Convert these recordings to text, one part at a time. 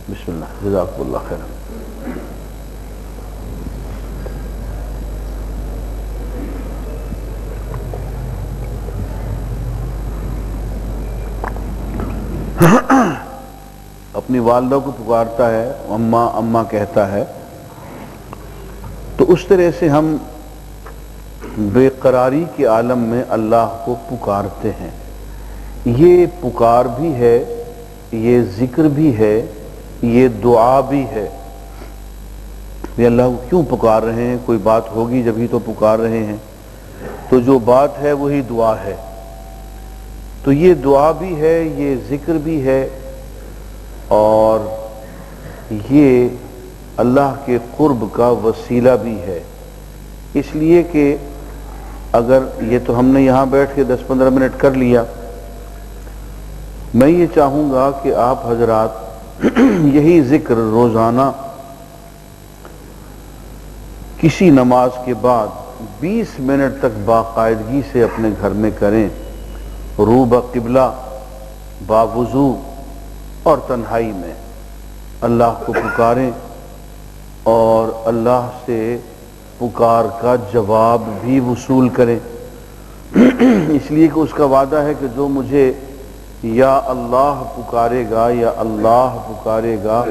بسم اللہ، جزاکم اللہ خیر۔ اپنی والدہ کو پکارتا ہے، اماں اماں کہتا ہے، تو اس طرح سے ہم بے قراری کے عالم میں اللہ کو پکارتے ہیں۔ یہ پکار بھی ہے، یہ ذکر بھی ہے، یہ دعا بھی ہے۔ یہ اللہ کو کیوں پکار رہے ہیں؟ کوئی بات ہوگی جبھی تو پکار رہے ہیں، تو جو بات ہے وہی دعا ہے۔ تو یہ دعا بھی ہے، یہ ذکر بھی ہے، اور یہ اللہ کے قرب کا وسیلہ بھی ہے۔ اس لیے کہ اگر یہ تو ہم نے یہاں بیٹھ کے 10-15 منٹ کر لیا، میں یہ چاہوں گا کہ آپ حضرات یہی ذکر روزانہ کسی نماز کے بعد 20 منٹ تک باقاعدگی سے اپنے گھر میں کریں، رو بقبلہ، باوضو اور تنہائی میں اللہ کو پکاریں، اور اللہ سے پکار کا جواب بھی وصول کریں، اس لیے کہ اس کا وعدہ ہے کہ جو مجھے یا اللہ پکارے گا یا اللہ پکارے گا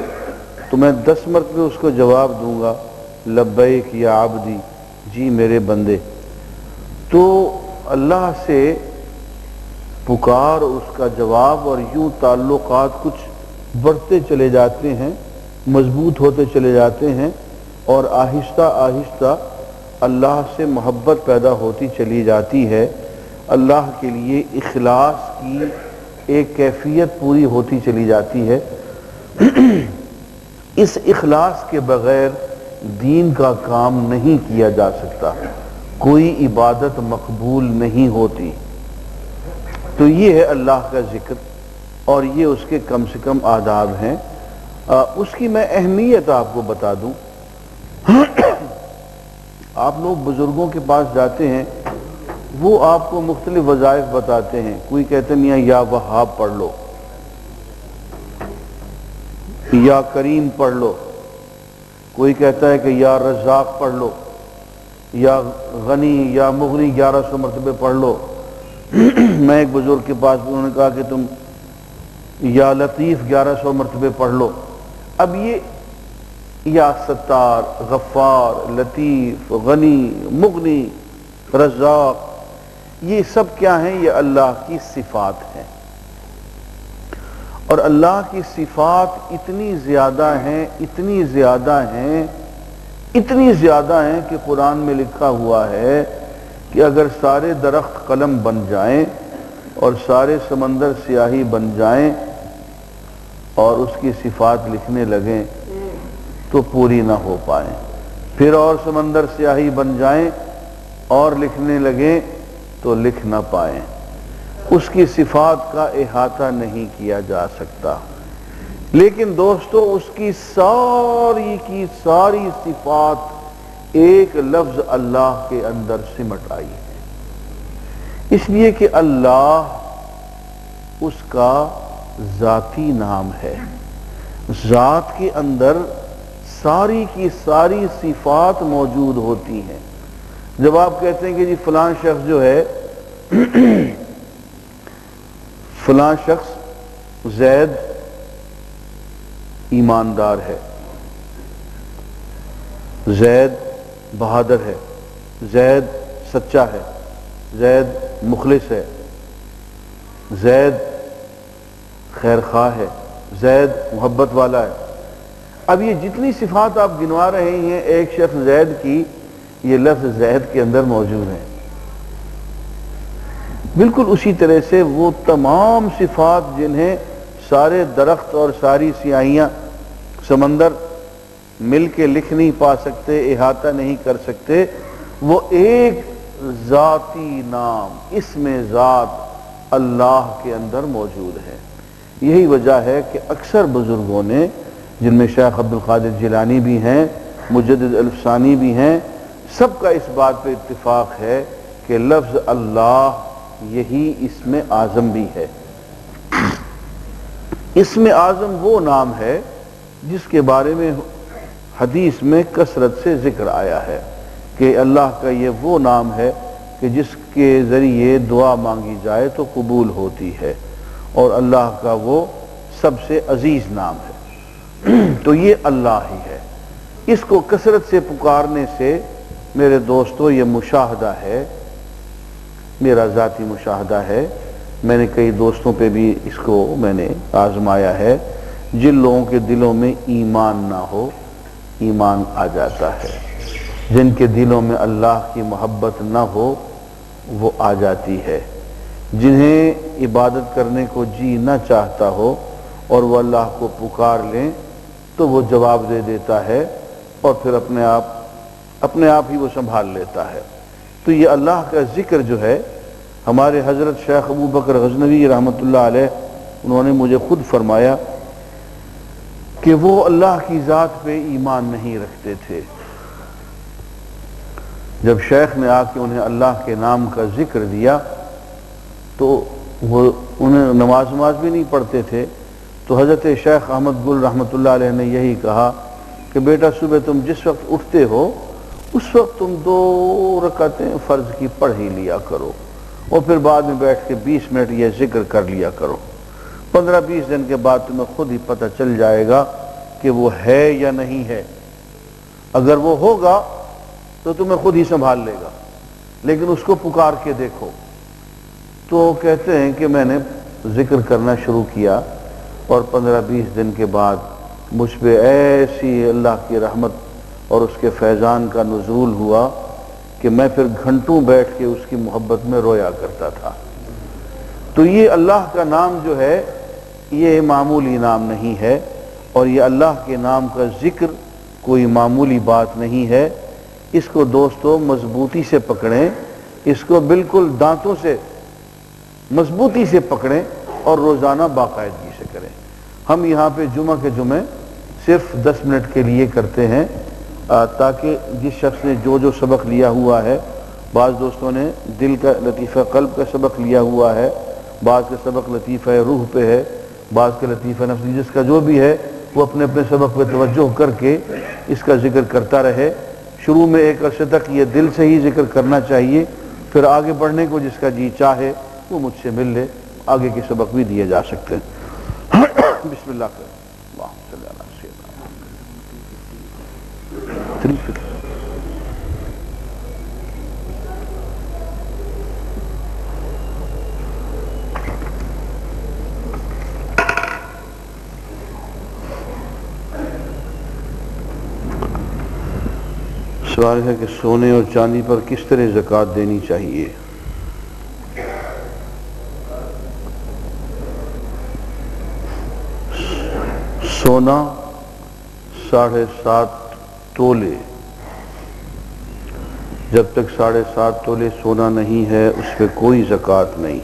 تو میں 10 مرتبہ اس کو جواب دوں گا، لبیک یا عبدی، جی میرے بندے۔ تو اللہ سے پکار، اس کا جواب، اور یوں تعلقات کچھ بڑھتے چلے جاتے ہیں، مضبوط ہوتے چلے جاتے ہیں، اور آہستہ آہستہ اللہ سے محبت پیدا ہوتی چلی جاتی ہے۔ اللہ کے لیے اخلاص کی ایک کیفیت پوری ہوتی چلی جاتی ہے۔ اس اخلاص کے بغیر دین کا کام نہیں کیا جا سکتا، کوئی عبادت مقبول نہیں ہوتی۔ تو یہ ہے اللہ کا ذکر، اور یہ اس کے کم سے کم آداب ہیں۔ اس کی میں اہمیت آپ کو بتا دوں۔ آپ لوگ بزرگوں کے پاس جاتے ہیں، وہ آپ کو مختلف وظائف بتاتے ہیں۔ کوئی کہتے ہیں یا وہاب پڑھ لو، یا کریم پڑھ لو، کوئی کہتا ہے کہ یا رزاق پڑھ لو، یا غنی یا مغنی 1100 مرتبہ پڑھ لو۔ میں ایک بزرگ کے پاس انہوں نے کہا کہ تم یا لطیف 1100 مرتبہ پڑھ لو۔ اب یہ یا ستار، غفار، لطیف، غنی، مغنی، رزاق، یہ سب کیا ہیں؟ یہ اللہ کی صفات ہیں، اور اللہ کی صفات اتنی زیادہ ہیں، اتنی زیادہ ہیں، اتنی زیادہ ہیں کہ قرآن میں لکھا ہوا ہے کہ اگر سارے درخت قلم بن جائیں اور سارے سمندر سیاہی بن جائیں اور اس کی صفات لکھنے لگیں تو پوری نہ ہو پائیں، پھر اور سمندر سیاہی بن جائیں اور لکھنے لگیں تو لکھ نہ پائیں۔ اس کی صفات کا احاطہ نہیں کیا جا سکتا۔ لیکن دوستو، اس کی ساری صفات ایک لفظ اللہ کے اندر سمٹ آئی ہے، اس لیے کہ اللہ اس کا ذاتی نام ہے۔ ذات کے اندر ساری کی ساری صفات موجود ہوتی ہیں۔ جب آپ کہتے ہیں کہ جی فلاں شخص جو ہے فلاں شخص زید ایماندار ہے، زید بہادر ہے، زید سچا ہے، زید مخلص ہے، زید خیر خواہ ہے، زید محبت والا ہے۔ اب یہ جتنی صفات آپ گنوا رہے ہیں ایک شخص زید کی، یہ لفظ زید کے اندر موجود ہیں۔ بالکل اسی طرح سے وہ تمام صفات جنہیں سارے درخت اور ساری سیاہیاں سمندر مل کے لکھ نہیں پا سکتے، احاطہ نہیں کر سکتے، وہ ایک ذاتی نام، اسم ذات اللہ کے اندر موجود ہے۔ یہی وجہ ہے کہ اکثر بزرگوں نے، جن میں شیخ عبد القادر جیلانی بھی ہیں، مجدد الفسانی بھی ہیں، سب کا اس بات پہ اتفاق ہے کہ لفظ اللہ یہی اسم اعظم بھی ہے۔ اسم اعظم وہ نام ہے جس کے بارے میں حدیث میں کثرت سے ذکر آیا ہے کہ اللہ کا یہ وہ نام ہے کہ جس کے ذریعے دعا مانگی جائے تو قبول ہوتی ہے، اور اللہ کا وہ سب سے عزیز نام ہے۔ تو یہ اللہ ہی ہے، اس کو کثرت سے پکارنے سے میرے دوستو یہ مشاہدہ ہے، میرا ذاتی مشاہدہ ہے، میں نے کئی دوستوں پہ بھی اس کو میں نے آزمایا ہے، جن لوگوں کے دلوں میں ایمان نہ ہو ایمان آ جاتا ہے، جن کے دلوں میں اللہ کی محبت نہ ہو وہ آ جاتی ہے، جنہیں عبادت کرنے کو جی نہ چاہتا ہو اور وہ اللہ کو پکار لیں تو وہ جواب دے دیتا ہے اور پھر اپنے آپ ہی وہ سنبھال لیتا ہے۔ تو یہ اللہ کا ذکر جو ہے، ہمارے حضرت شیخ ابو بکر غزنوی رحمۃ اللہ علیہ انہوں نے مجھے خود فرمایا کہ وہ اللہ کی ذات پہ ایمان نہیں رکھتے تھے۔ جب شیخ نے آ کے انہیں اللہ کے نام کا ذکر دیا تو وہ انہیں نماز بھی نہیں پڑھتے تھے، تو حضرت شیخ احمد گل رحمۃ اللہ علیہ نے یہی کہا کہ بیٹا صبح تم جس وقت اٹھتے ہو اس وقت تم 2 رکعتیں فرض کی پڑھ ہی لیا کرو، اور پھر بعد میں بیٹھ کے 20 منٹ یہ ذکر کر لیا کرو۔ 15-20 دن کے بعد تمہیں خود ہی پتہ چل جائے گا کہ وہ ہے یا نہیں ہے۔ اگر وہ ہوگا تو تمہیں خود ہی سنبھال لے گا، لیکن اس کو پکار کے دیکھو۔ تو کہتے ہیں کہ میں نے ذکر کرنا شروع کیا اور 15-20 دن کے بعد مجھ پہ ایسی اللہ کی رحمت اور اس کے فیضان کا نزول ہوا کہ میں پھر گھنٹوں بیٹھ کے اس کی محبت میں رویا کرتا تھا۔ تو یہ اللہ کا نام جو ہے یہ معمولی نام نہیں ہے، اور یہ اللہ کے نام کا ذکر کوئی معمولی بات نہیں ہے۔ اس کو دوستو مضبوطی سے پکڑیں، اس کو بالکل دانتوں سے مضبوطی سے پکڑیں اور روزانہ باقاعدگی سے کریں۔ ہم یہاں پہ جمعہ کے جمعے صرف 10 منٹ کے لیے کرتے ہیں، تاکہ جس شخص نے جو سبق لیا ہوا ہے، بعض دوستوں نے دل کا لطیفہ قلب کا سبق لیا ہوا ہے، بعض کا سبق لطیفہ روح پہ ہے، بعض کا لطیفہ نفس، جس کا جو بھی ہے وہ اپنے سبق پہ توجہ کر کے اس کا ذکر کرتا رہے۔ شروع میں ایک عرصے تک یہ دل سے ہی ذکر کرنا چاہیے، پھر آگے بڑھنے کو جس کا جی چاہے وہ مجھ سے مل لے، آگے کے سبق بھی دیے جا سکتے ہیں۔ بسم اللہ کریں۔ سوال ہے کہ سونے اور چاندی پر کس طرح زکوٰۃ دینی چاہیے؟ سونا 7.5 تولے، جب تک 7.5 تولے سونا نہیں ہے اس پہ کوئی زکوٰۃ نہیں،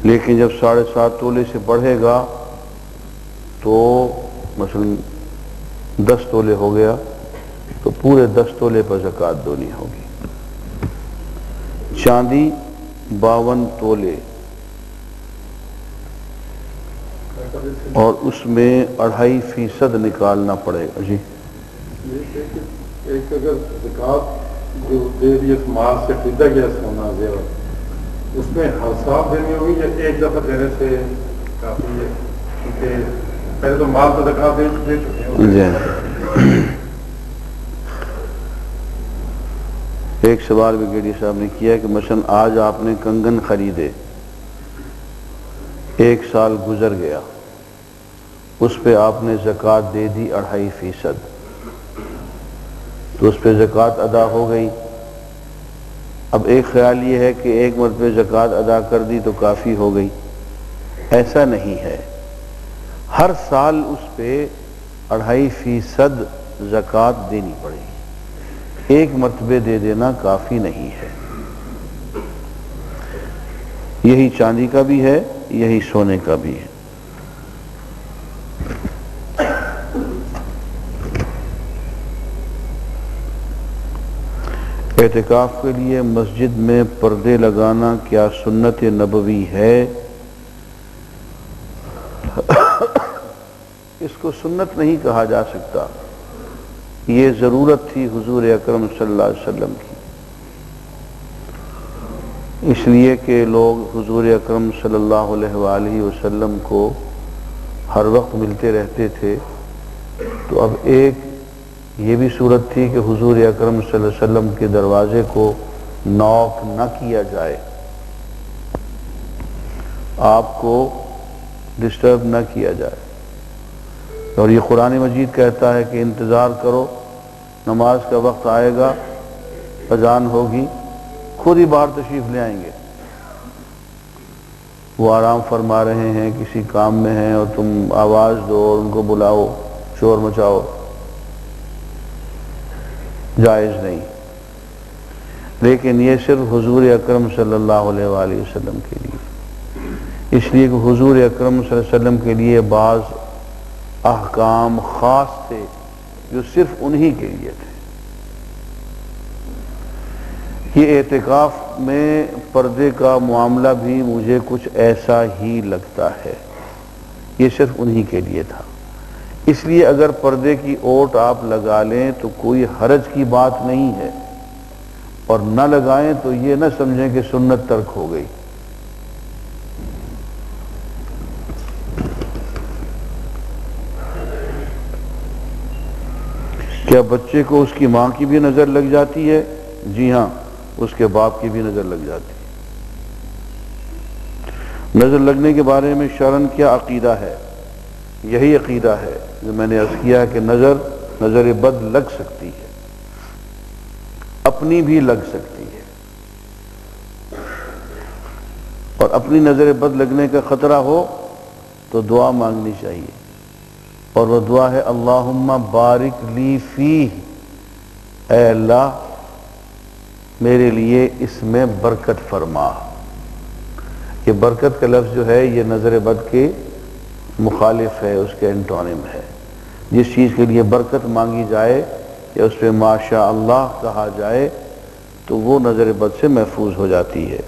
لیکن جب 7.5 تولے سے بڑھے گا تو مثلا 10 تولے ہو گیا تو پورے 10 تولے پر زکوٰۃ دینی ہوگی۔ چاندی 52 تولے اور اس میں 2.5% نکالنا پڑے گا۔ جی ایک اگر زکوٰۃ جو دے دی مال سے خریدا گیا سونا زیور، اس میں ہر سال دینی ہوگی یا ایک دفعہ دینے سے کافی ہے؟ کیونکہ پہلے تو مال تو زکوٰۃ دے چکے ہیں۔ جی ایک سوال بریگیڈیئر صاحب نے کیا کہ مثلا آج آپ نے کنگن خریدے، 1 سال گزر گیا، اس پہ آپ نے زکوٰۃ دے دی 2.5%، تو اس پہ زکوٰۃ ادا ہو گئی۔ اب ایک خیال یہ ہے کہ ایک مرتبہ زکوٰۃ ادا کر دی تو کافی ہو گئی، ایسا نہیں ہے، ہر سال اس پہ 2.5% زکوٰۃ دینی پڑے گی، ایک مرتبہ دے دینا کافی نہیں ہے۔ یہی چاندی کا بھی ہے، یہی سونے کا بھی ہے۔ اعتکاف کے لیے مسجد میں پردے لگانا کیا سنت نبوی ہے؟ اس کو سنت نہیں کہا جا سکتا، یہ ضرورت تھی حضور اکرم صلی اللہ علیہ وسلم کی، اس لیے کہ لوگ حضور اکرم صلی اللہ علیہ وآلہ وسلم کو ہر وقت ملتے رہتے تھے، تو اب ایک یہ بھی صورت تھی کہ حضور اکرم صلی اللہ علیہ وسلم کے دروازے کو نوک نہ کیا جائے، آپ کو ڈسٹرب نہ کیا جائے، اور یہ قرآن مجید کہتا ہے کہ انتظار کرو، نماز کا وقت آئے گا، اذان ہوگی، خود ہی باہر تشریف لے آئیں گے، وہ آرام فرما رہے ہیں، کسی کام میں ہیں اور تم آواز دو اور ان کو بلاؤ، شور مچاؤ، جائز نہیں۔ لیکن یہ صرف حضور اکرم صلی اللہ علیہ وآلہ وسلم کے لیے، اس لیے کہ حضور اکرم صلی اللہ علیہ وسلم کے لیے بعض احکام خاص تھے جو صرف انہی کے لیے تھے۔ یہ اعتکاف میں پردے کا معاملہ بھی مجھے کچھ ایسا ہی لگتا ہے، یہ صرف انہی کے لیے تھا، اس لیے اگر پردے کی اوٹ آپ لگا لیں تو کوئی حرج کی بات نہیں ہے، اور نہ لگائیں تو یہ نہ سمجھیں کہ سنت ترک ہو گئی۔ کیا بچے کو اس کی ماں کی بھی نظر لگ جاتی ہے؟ جی ہاں، اس کے باپ کی بھی نظر لگ جاتی ہے۔ نظر لگنے کے بارے میں شرعاً کیا عقیدہ ہے؟ یہی عقیدہ ہے جو میں نے عرض کیا کہ نظر بد لگ سکتی ہے، اپنی بھی لگ سکتی ہے، اور اپنی نظر بد لگنے کا خطرہ ہو تو دعا مانگنی چاہیے، اور وہ دعا ہے اللہم بارک لی فیہ، اے اللہ میرے لیے اس میں برکت فرما۔ یہ برکت کا لفظ جو ہے یہ نظر بد کے مخالف ہے، اس کے انٹونیم ہے۔ جس چیز کے لیے برکت مانگی جائے یا اس پہ ماشاء اللہ کہا جائے تو وہ نظر بد سے محفوظ ہو جاتی ہے۔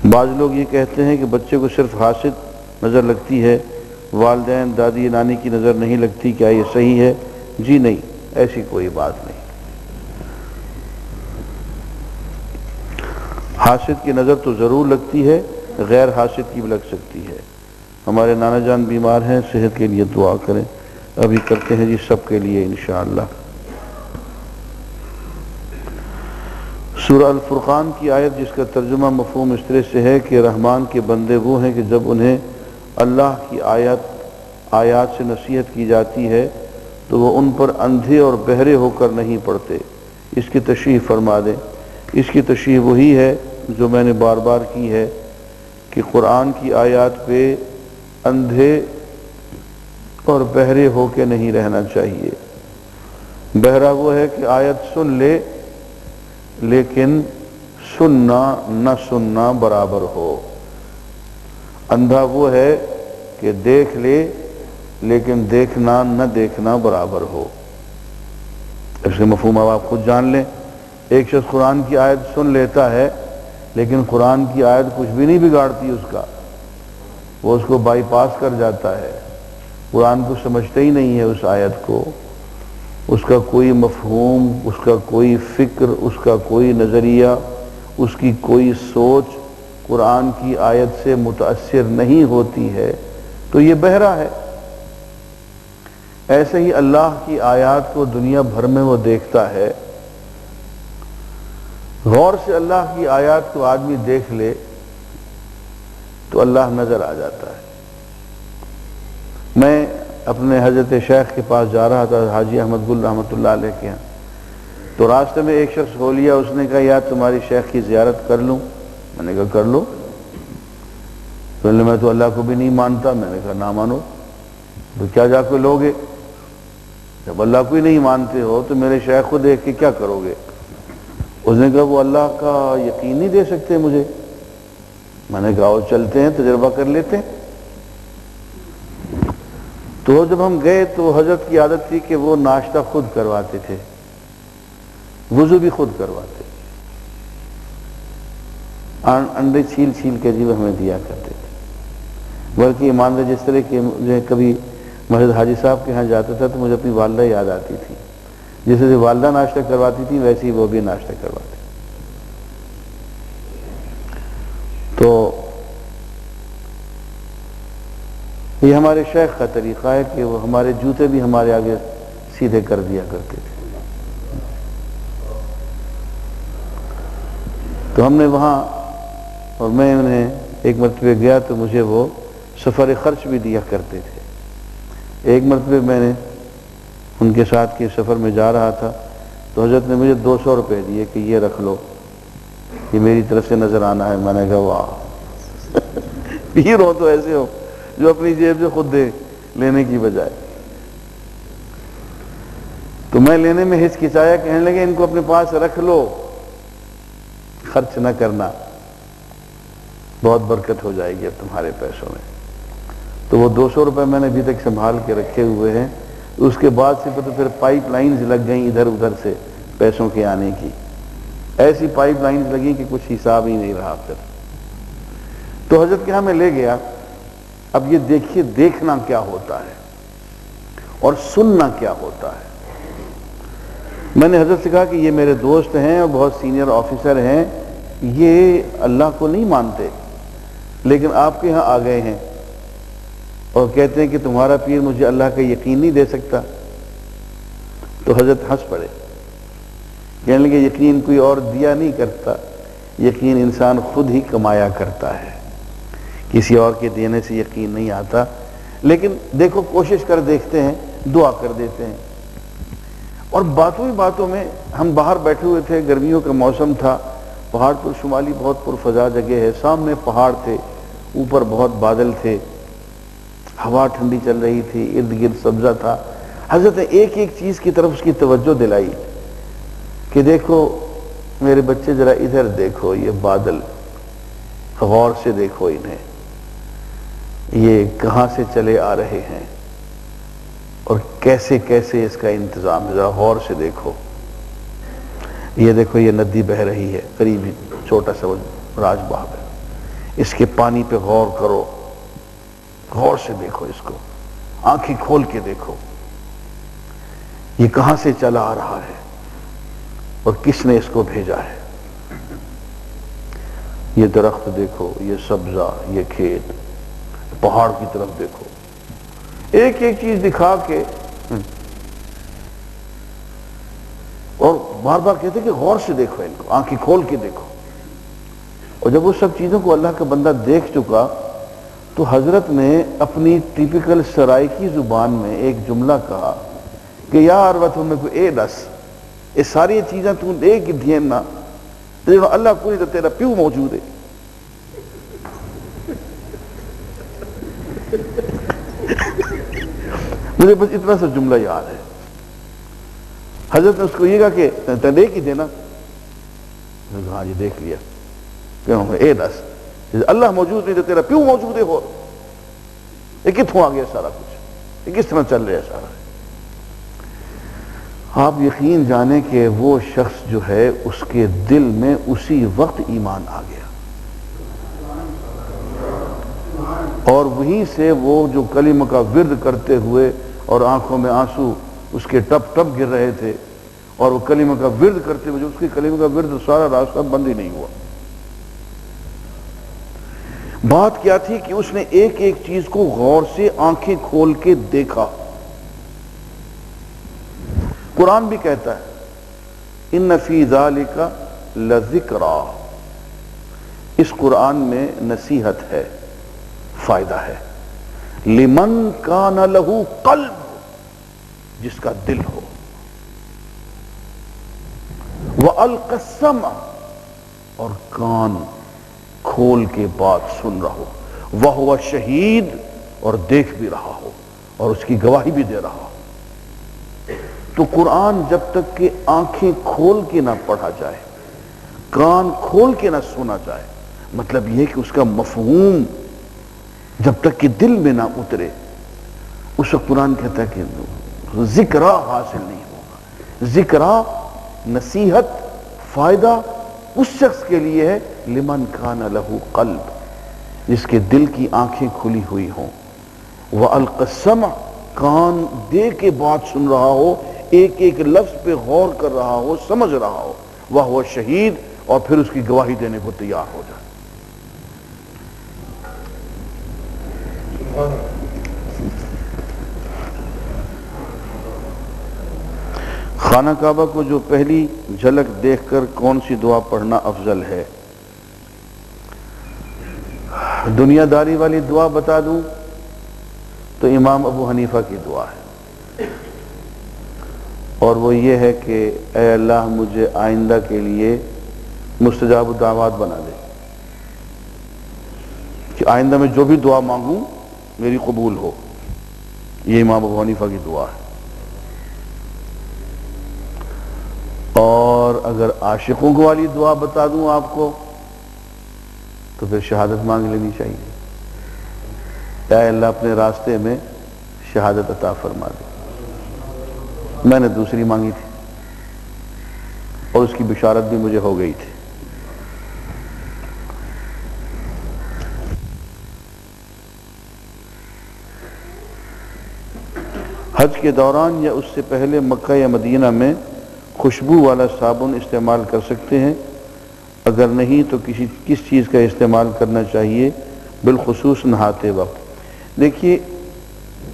بعض لوگ یہ کہتے ہیں کہ بچے کو صرف حاسد نظر لگتی ہے، والدین دادی نانی کی نظر نہیں لگتی، کیا یہ صحیح ہے؟ جی نہیں، ایسی کوئی بات نہیں۔ حاسد کی نظر تو ضرور لگتی ہے، غیر حاسد کی بھی لگ سکتی ہے۔ ہمارے نانا جان بیمار ہیں، صحت کے لیے دعا کریں۔ ابھی کرتے ہیں جی سب کے لیے انشاءاللہ۔ سورہ الفرقان کی آیت جس کا ترجمہ مفہوم اس طرح سے ہے کہ رحمان کے بندے وہ ہیں کہ جب انہیں اللہ کی آیات سے نصیحت کی جاتی ہے تو وہ ان پر اندھے اور بہرے ہو کر نہیں پڑتے۔ اس کی تشریح فرما دیں۔ اس کی تشریح وہی ہے جو میں نے بار بار کی ہے کہ قرآن کی آیات پہ اندھے اور بہرے ہو کے نہیں رہنا چاہیے۔ بہرا وہ ہے کہ آیت سن لے لیکن سننا نہ سننا برابر ہو۔ اندھا وہ ہے کہ دیکھ لے لیکن دیکھنا نہ دیکھنا برابر ہو۔ اس کے مفہوم اب آپ خود جان لیں۔ ایک شخص قرآن کی آیت سن لیتا ہے لیکن قرآن کی آیت کچھ بھی نہیں بگاڑتی اس کا، وہ اس کو بائی پاس کر جاتا ہے، قرآن کو سمجھتا ہی نہیں ہے، اس آیت کو، اس کا کوئی مفہوم، اس کا کوئی فکر، اس کا کوئی نظریہ، اس کی کوئی سوچ قرآن کی آیت سے متاثر نہیں ہوتی ہے، تو یہ بہرا ہے۔ ایسے ہی اللہ کی آیات کو دنیا بھر میں وہ دیکھتا ہے۔ غور سے اللہ کی آیات کو آدمی دیکھ لے تو اللہ نظر آ جاتا ہے۔ میں اپنے حضرت شیخ کے پاس جا رہا تھا، حاجی احمد گل رحمۃ اللہ علیہ کے یہاں، تو راستے میں ایک شخص ہو لیا، اس نے کہا یار تمہاری شیخ کی زیارت کر لوں؟ میں نے کہا کر لو۔ میں تو اللہ کو بھی نہیں مانتا۔ میں نے کہا نہ مانو تو کیا جا کے لوگے؟ جب اللہ کو ہی نہیں مانتے ہو تو میرے شیخ کو دیکھ کے کیا کرو گے؟ اس نے کہا وہ اللہ کا یقین نہیں دے سکتے مجھے۔ میں نے کہا وہ چلتے ہیں تجربہ کر لیتے ہیں۔ تو جب ہم گئے تو حضرت کی عادت تھی کہ وہ ناشتہ خود کرواتے تھے، وضو بھی خود کرواتے، انڈے چھیل چھیل کے جی ہمیں دیا کرتے تھے۔ بلکہ ایمان سے جس طرح کہ مجھے کبھی مسجد حاجی صاحب کے ہاں جاتا تھا تو مجھے اپنی والدہ یاد آتی تھی، جیسے والدہ ناشتہ کرواتی تھی ویسے ہی وہ بھی ناشتہ کرواتے. تو یہ ہمارے شیخ کا طریقہ ہے کہ وہ ہمارے جوتے بھی ہمارے آگے سیدھے کر دیا کرتے تھے. تو ہم نے وہاں، اور میں انہیں ایک مرتبہ گیا تو مجھے وہ سفر خرچ بھی دیا کرتے تھے. ایک مرتبہ میں نے ان کے ساتھ کے سفر میں جا رہا تھا تو حضرت نے مجھے 200 روپے دیے کہ یہ رکھ لو، یہ میری طرف سے نظر آنا ہے. میں نے کہا واہ، پیر ہو تو ایسے ہو جو اپنی جیب سے خود دے لینے کی بجائے. تو میں لینے میں ہچکچایا، کہنے لگے ان کو اپنے پاس رکھ لو، خرچ نہ کرنا، بہت برکت ہو جائے گی اب تمہارے پیسوں میں. تو وہ 200 روپے میں نے ابھی تک سنبھال کے رکھے ہوئے ہیں. اس کے بعد سے پھر پائپ لائنز لگ گئیں ادھر ادھر سے پیسوں کے آنے کی، ایسی پائپ لائنز لگیں کہ کچھ حساب ہی نہیں رہا. پھر تو حضرت کے ہاں میں لے گیا. اب یہ دیکھیے دیکھنا کیا ہوتا ہے اور سننا کیا ہوتا ہے. میں نے حضرت سے کہا کہ یہ میرے دوست ہیں اور بہت سینئر آفیسر ہیں، یہ اللہ کو نہیں مانتے لیکن آپ کے ہاں آ گئے ہیں اور کہتے ہیں کہ تمہارا پیر مجھے اللہ کا یقین نہیں دے سکتا. تو حضرت ہنس پڑے، کہنے لگے یقین کوئی اور دیا نہیں کرتا، یقین انسان خود ہی کمایا کرتا ہے، کسی اور کے دینے سے یقین نہیں آتا. لیکن دیکھو کوشش کر دیکھتے ہیں، دعا کر دیتے ہیں. اور باتوں ہی باتوں میں ہم باہر بیٹھے ہوئے تھے، گرمیوں کا موسم تھا، پہاڑ پر شمالی بہت پرفضا جگہ ہے، سامنے پہاڑ تھے، اوپر بہت بادل تھے، ہوا ٹھنڈی چل رہی تھی، ارد گرد سبزہ تھا. حضرت نے ایک ایک چیز کی طرف اس کی توجہ دلائی کہ دیکھو میرے بچے ذرا ادھر دیکھو، یہ بادل غور سے دیکھو انہیں، یہ کہاں سے چلے آ رہے ہیں اور کیسے کیسے اس کا انتظام ہے، ذرا غور سے دیکھو. یہ دیکھو یہ ندی بہ رہی ہے، قریب ہی چھوٹا سا راج باغ ہے، اس کے پانی پہ غور کرو، غور سے دیکھو، اس کو آنکھیں کھول کے دیکھو، یہ کہاں سے چلا آ رہا ہے اور کس نے اس کو بھیجا ہے. یہ درخت دیکھو، یہ سبزہ، یہ کھیت، پہاڑ کی طرف دیکھو، ایک ایک چیز دکھا کے اور بار بار کہتے کہ غور سے دیکھو ان کو، آنکھیں کھول کے دیکھو. اور جب وہ سب چیزوں کو اللہ کا بندہ دیکھ چکا تو حضرت نے اپنی ٹیپیکل سرائیکی زبان میں ایک جملہ کہا کہ یار وہ تمہیں کو اے دس، یہ ساری چیزیں تو ایک ہی دھین نہ، اللہ کوئی تو تیرا پیو موجود ہے. مجھے بس اتنا سا جملہ یاد ہے. حضرت نے اس کو یہ کہا کہ دیکھ ہی دینا. ہاں جی دیکھ لیا. کیوں اے دس، اللہ موجود نہیں تو تیرا پیو موجود ہے. ہو یہ کتوں آ گیا سارا کچھ، یہ کس طرح چل رہا ہے سارا. آپ یقین جانیں کہ وہ شخص جو ہے اس کے دل میں اسی وقت ایمان آ گیا، اور وہیں سے وہ جو کلمہ کا ورد کرتے ہوئے اور آنکھوں میں آنسو اس کے ٹپ ٹپ گر رہے تھے، اور وہ کلمہ کا ورد کرتے ہوئے جو اس کی کلمہ کا ورد سارا راستہ بند ہی نہیں ہوا. بات کیا تھی کہ اس نے ایک ایک چیز کو غور سے آنکھیں کھول کے دیکھا. قرآن بھی کہتا ہے ان فی ذالک لذکرا، اس قرآن میں نصیحت ہے، فائدہ ہے، لمن کان لہ قلب، جس کا دل ہو، وَأَلْقَ السَّمْعَ، اور کان کھول کے بات سن رہا ہو، وَهُوَ شہید، اور دیکھ بھی رہا ہو اور اس کی گواہی بھی دے رہا ہو. تو قرآن جب تک کہ آنکھیں کھول کے نہ پڑھا جائے، کان کھول کے نہ سنا جائے، مطلب یہ کہ اس کا مفہوم جب تک کہ دل میں نہ اترے، اس وقت قرآن کہتا ہے کہ ذکرہ حاصل نہیں ہوگا. ذکرہ، نصیحت، فائدہ اس شخص کے لیے ہے لمن کان لہ قلب، جس کے دل کی آنکھیں کھلی ہوئی ہوں، وَأَلْقَ السَّمْعَ کان دے کے بات سن رہا ہو، ایک ایک لفظ پہ غور کر رہا ہو، سمجھ رہا ہو، وَهُوَ شہید، اور پھر اس کی گواہی دینے کو تیار ہو جائے۔ خانہ کعبہ کو جو پہلی جھلک دیکھ کر کون سی دعا پڑھنا افضل ہے؟ دنیا داری والی دعا بتا دوں تو امام ابو حنیفہ کی دعا ہے، اور وہ یہ ہے کہ اے اللہ مجھے آئندہ کے لیے مستجاب الدعوات بنا دے، کہ آئندہ میں جو بھی دعا مانگوں میری قبول ہو۔ یہ امام ابو حنیفہ کی دعا ہے۔ اور اگر عاشقوں کو والی دعا بتا دوں آپ کو تو پھر شہادت مانگ لینی چاہیے، اے اللہ اپنے راستے میں شہادت عطا فرما دے۔ میں نے دوسری مانگی تھی اور اس کی بشارت بھی مجھے ہو گئی تھی۔ حج کے دوران یا اس سے پہلے مکہ یا مدینہ میں خوشبو والا صابن استعمال کر سکتے ہیں؟ اگر نہیں تو کس چیز کا استعمال کرنا چاہیے بالخصوص نہاتے وقت؟ دیکھیے،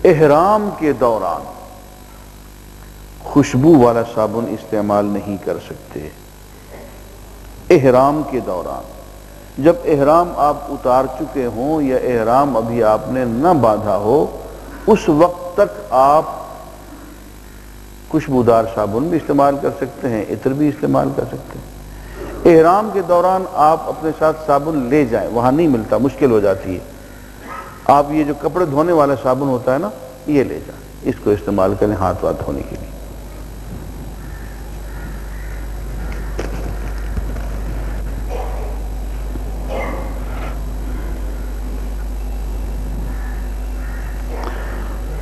احرام کے دوران خوشبو والا صابن استعمال نہیں کر سکتے۔ احرام کے دوران، جب احرام آپ اتار چکے ہوں یا احرام ابھی آپ نے نہ باندھا ہو، اس وقت تک آپ خوشبودار صابن بھی استعمال کر سکتے ہیں، عطر بھی استعمال کر سکتے ہیں۔ احرام کے دوران آپ اپنے ساتھ صابن لے جائیں، وہاں نہیں ملتا، مشکل ہو جاتی ہے۔ آپ یہ جو کپڑے دھونے والا صابن ہوتا ہے نا، یہ لے جائیں، اس کو استعمال کریں ہاتھ واتھ دھونے کے لیے۔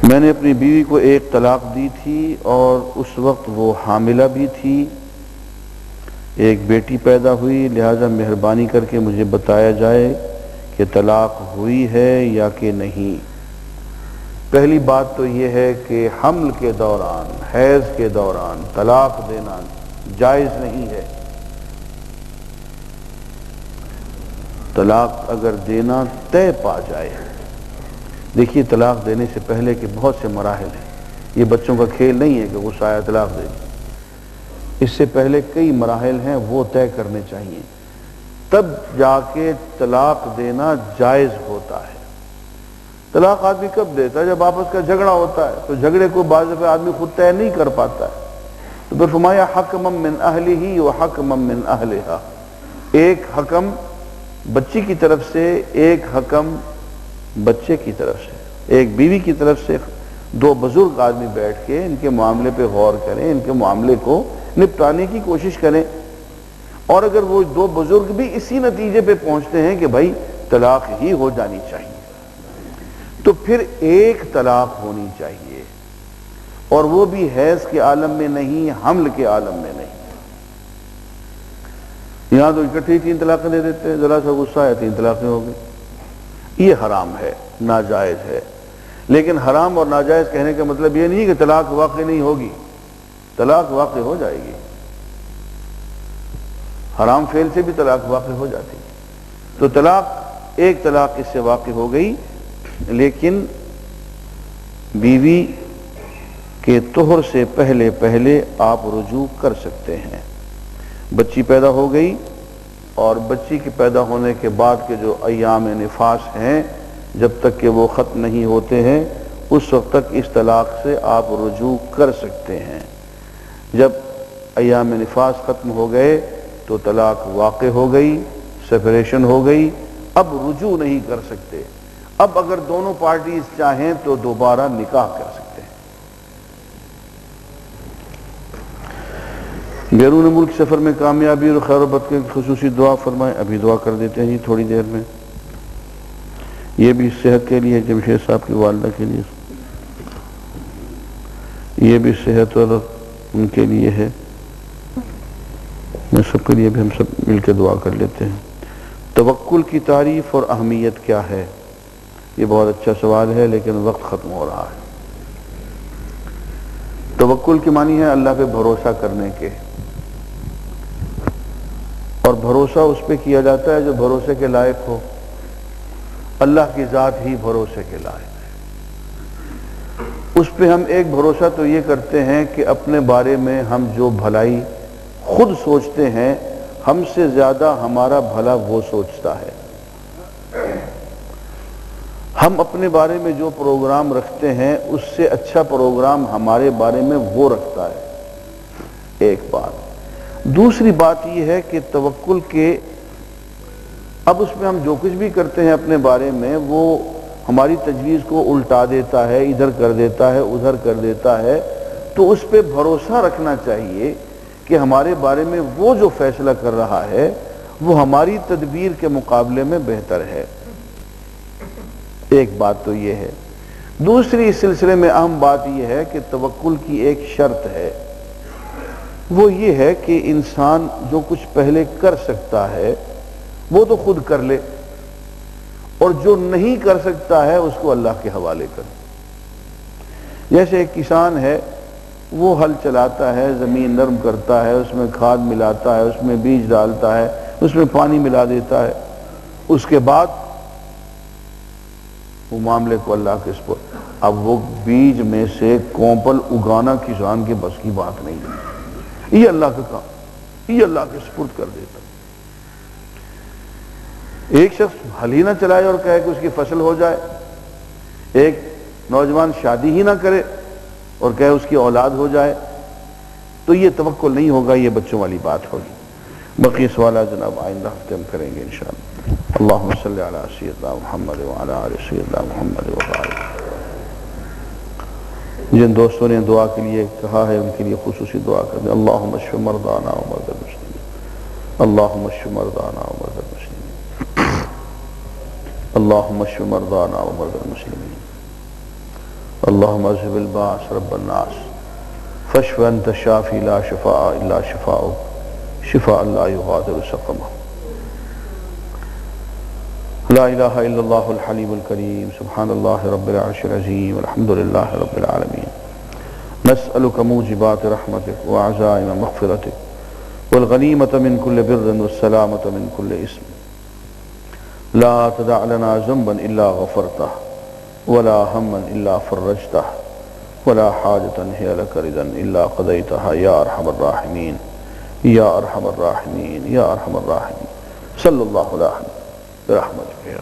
میں نے اپنی بیوی کو ایک طلاق دی تھی اور اس وقت وہ حاملہ بھی تھی، ایک بیٹی پیدا ہوئی، لہذا مہربانی کر کے مجھے بتایا جائے کہ طلاق ہوئی ہے یا کہ نہیں۔ پہلی بات تو یہ ہے کہ حمل کے دوران، حیض کے دوران طلاق دینا جائز نہیں ہے۔ طلاق اگر دینا طے پا جائے، دیکھیے طلاق دینے سے پہلے کے بہت سے مراحل ہیں، یہ بچوں کا کھیل نہیں ہے کہ غصہ آیا طلاق دے دی۔ اس سے پہلے کئی مراحل ہیں، وہ طے کرنے چاہیے، تب جا کے طلاق دینا جائز ہوتا ہے۔ طلاق آدمی کب دیتا ہے؟ جب آپس کا جھگڑا ہوتا ہے، تو جھگڑے کو بعض دفعہ آدمی خود طے نہیں کر پاتا ہے، تو پھر فرمایا حکما من اہلہ و حکما من اہلہا، ایک حکم بچی کی طرف سے، ایک حکم بچے کی طرف سے، ایک بیوی کی طرف سے، دو بزرگ آدمی بیٹھ کے ان کے معاملے پہ غور کریں، ان کے معاملے کو نپٹانے کی کوشش کریں۔ اور اگر وہ دو بزرگ بھی اسی نتیجے پہ پہنچتے ہیں کہ بھائی طلاق ہی ہو جانی چاہیے، تو پھر ایک طلاق ہونی چاہیے، اور وہ بھی حیض کے عالم میں نہیں، حمل کے عالم میں نہیں۔ یہاں تو اکٹھی 3 طلاقیں دے دیتے ہیں، ذرا سا غصہ ہے 3 طلاقیں ہو گئی۔ یہ حرام ہے، ناجائز ہے۔ لیکن حرام اور ناجائز کہنے کا مطلب یہ نہیں کہ طلاق واقع نہیں ہوگی، طلاق واقع ہو جائے گی، حرام فعل سے بھی طلاق واقع ہو جاتی ہے۔ تو طلاق، ایک طلاق اس سے واقع ہو گئی، لیکن بیوی کے طہر سے پہلے پہلے آپ رجوع کر سکتے ہیں۔ بچی پیدا ہو گئی، اور بچی کے پیدا ہونے کے بعد کے جو ایام نفاس ہیں، جب تک کہ وہ ختم نہیں ہوتے ہیں، اس وقت تک اس طلاق سے آپ رجوع کر سکتے ہیں۔ جب ایام نفاس ختم ہو گئے تو طلاق واقع ہو گئی، سپریشن ہو گئی، اب رجوع نہیں کر سکتے۔ اب اگر دونوں پارٹیز چاہیں تو دوبارہ نکاح کر سکتے ہیں۔ بیرون ملک سفر میں کامیابی اور خیر و برکت کی خصوصی دعا فرمائیں۔ ابھی دعا کر دیتے ہیں جی تھوڑی دیر میں۔ یہ بھی صحت کے لیے، جمشید صاحب کی والدہ کے لیے، یہ بھی صحت اور ان کے لیے ہے، میں سب کے لیے بھی ہم سب مل کے دعا کر لیتے ہیں۔ توکل کی تعریف اور اہمیت کیا ہے؟ یہ بہت اچھا سوال ہے، لیکن وقت ختم ہو رہا ہے۔ توکل کے معنی ہے اللہ پہ بھروسہ کرنے کے، اور بھروسہ اس پہ کیا جاتا ہے جو بھروسے کے لائق ہو۔ اللہ کی ذات ہی بھروسے کے لائق ہے۔ اس پہ ہم ایک بھروسہ تو یہ کرتے ہیں کہ اپنے بارے میں ہم جو بھلائی خود سوچتے ہیں، ہم سے زیادہ ہمارا بھلا وہ سوچتا ہے۔ ہم اپنے بارے میں جو پروگرام رکھتے ہیں اس سے اچھا پروگرام ہمارے بارے میں وہ رکھتا ہے، ایک بات۔ دوسری بات یہ ہے کہ توکل کے اب اس میں ہم جو کچھ بھی کرتے ہیں اپنے بارے میں، وہ ہماری تجویز کو الٹا دیتا ہے، ادھر کر دیتا ہے، ادھر کر دیتا ہے، تو اس پہ بھروسہ رکھنا چاہیے کہ ہمارے بارے میں وہ جو فیصلہ کر رہا ہے وہ ہماری تدبیر کے مقابلے میں بہتر ہے۔ ایک بات تو یہ ہے۔ دوسری اس سلسلے میں اہم بات یہ ہے کہ توکل کی ایک شرط ہے، وہ یہ ہے کہ انسان جو کچھ پہلے کر سکتا ہے وہ تو خود کر لے، اور جو نہیں کر سکتا ہے اس کو اللہ کے حوالے کر۔ جیسے ایک کسان ہے، وہ ہل چلاتا ہے، زمین نرم کرتا ہے، اس میں کھاد ملاتا ہے، اس میں بیج ڈالتا ہے، اس میں پانی ملا دیتا ہے، اس کے بعد وہ معاملے کو اللہ کے سپرد۔ اب وہ بیج میں سے کومپل اگانا کسان کے بس کی بات نہیں ہے، یہ اللہ کا کام، یہ اللہ کے سپرد کر دیتا۔ ایک شخص ہل ہی نہ چلائے اور کہے کہ اس کی فصل ہو جائے، ایک نوجوان شادی ہی نہ کرے اور کہے اس کی اولاد ہو جائے، تو یہ توکل نہیں ہوگا، یہ بچوں والی بات ہوگی۔ باقی سوالات جناب آئندہ ہفتے ہم کریں گے انشاءاللہ۔ اللہم صلی علی سیدنا محمد وعلی آل سیدنا محمد وبارک۔ جن دوستوں نے دعا کے لیے کہا ہے ان کے لیے خصوصی دعا کر دیں۔ اللہم اشف مرضانا ومرضی المسلمین، اللہم اشف مرضانا ومرضی المسلمین، اللہم اشف مرضانا ومرضی المسلمین، اللہم اذہب الباس رب الناس فاشف انت الشافی لا شفاء الا شفاؤک شفاء لا یغادر سقما۔ لا الہ الا اللہ الحلیم الکریم، سبحان اللہ رب العرش العظیم، الحمدللہ رب العالمین۔ نسألک موجبات رحمتک وعزائم مغفرتک والغنیمۃ من کل بر والسلامۃ من کل اسم۔ لا تدع لنا ذنبا الا غفرتہ ولا ہما الا فرجتہ ولا حاجة هي لك رضا الا قضيتها یا ارحم الراحمین یا ارحم الراحمین یا ارحم الراحمین۔ صلی اللہ علیہ برحمتک یا